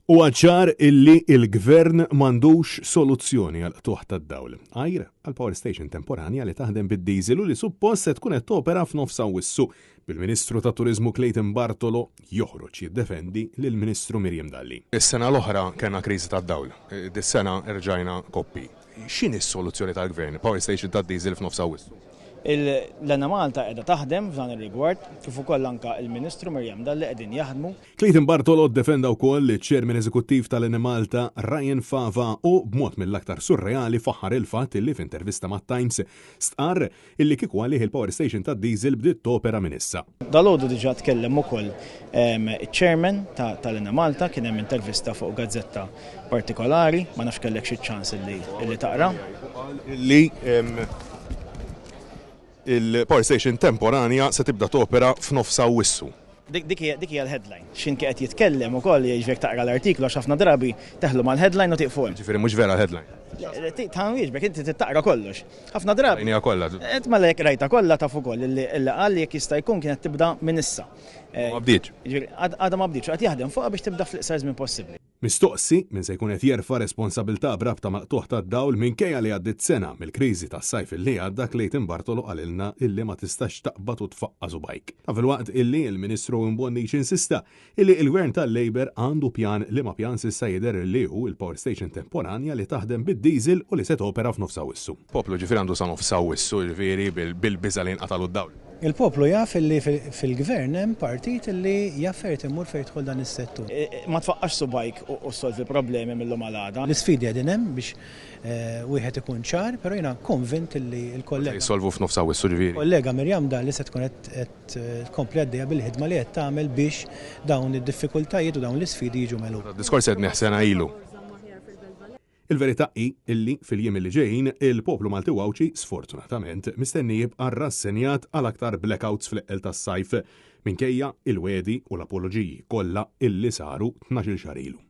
U għadċar illi il-gvern mandux soluzzjoni għal tuħ tad-dawl. Għajr għal power station temporanja li taħdem bid-diesel u li suppost se tkun qed topera f'nofs Awwissu bil-Ministru ta' Turizmu Clayton Bartolo joħroġ jiddefendi lill-Ministru Miriam Dalli. Is-sena l-oħra kellna kriżi tad-dawl, dis-sena rġajna koppi. X'inhi s-soluzzjoni tal-gvern? Power station tad-diesel f'nofs Awwissu? L-Enna Malta qiegħda taħdem f'dan ir-rigward kif ukoll anke il-Ministru Miriam Dalli qegħdin jaħdmu. Clayton Bartolo ddefenda wkoll iċ-Chairman Eżekuttiv tal-Enna Malta Ryan Fava u b'mod mill-aktar surreali faħħar il-fatt illi f'intervista mat-Times stqarr illi kieku għalih il-Power Station tad-diesel bdiet topera minn issa. Dalgħodu diġà tkellem ukoll iċ-Chairman tal-Enna Malta kien hemm intervista fuq gazzetta partikolari, ma nafx kellek xi ċans illi taqra. Il-Power Station temporanja se tibda topera f'nofs Awwissu. Dik hija l-headline. X'in qed jitkellem ukoll jiġbek taqra l-artiklu għax ħafna drabi teħlu mal-headline u tiqfu hemm. Ġifieri mhux vera l-headline. Ta' jiġbek inti taqra kollox. Ħafna drabi. Rajnija kollha. Qed malek rajta kollha taf ukoll illi qal jekk jista' jkun kienet tibda minn issa. Ma bdietx. Għadha ma bdietx, qed jaħdem fuqha biex tibda fl-iqsar żmien possibbli. Mistoqsi minn se jkun qed jerfa' responsabilità brabta maqtuħ tad-dawl minkejja li għaddit sena mill-kriżi tas-sajf illi għadda Clayton Bartolo qalilna illi ma tistax taqbad u tfaqqa subajk. Fil-waqt illi il-Ministru Imbonniċ insista illi il-Gvern tal-Labor għandu pjan li ma pjan s'issa jidher li hu il-Power Station temporanja li taħdem bid-diesel u li se topera f'nofs Awwissu. Poplu ġifieri għandu sa nofs Awwissu ġifieri bil-biża li nqatalu d-dawl. Il-poplu jaf li fil-gvern hemm partit li jaffert imur fejn jidħol dan is-settur. Ma tfaqqax subajk u solvi problemi mill-lum għal-għada. L-isfidi qegħdin hemm biex wieħed ikun ċar, però jiena konvint li l-kollega. Jsolvu f'nofs Awwissu ġifieri. Kollega Mirjam Dalli se tkun qed tkompli għaddejja bil-ħidma li qed tagħmel biex dawn id-diffikultajiet u dawn l-isfidi jiġu megħluba. Diskors qed neħsena ilu. Il-verità hi illi fil-jiem li ġejjin il-poplu Malti Wawċi sfortunatament mistenni jibqa' rassenjat għal aktar blackouts fl-eqel tas-sajf minkejja il-wedi u l-apoloġiji kollha illi saru 12 xahar ilu.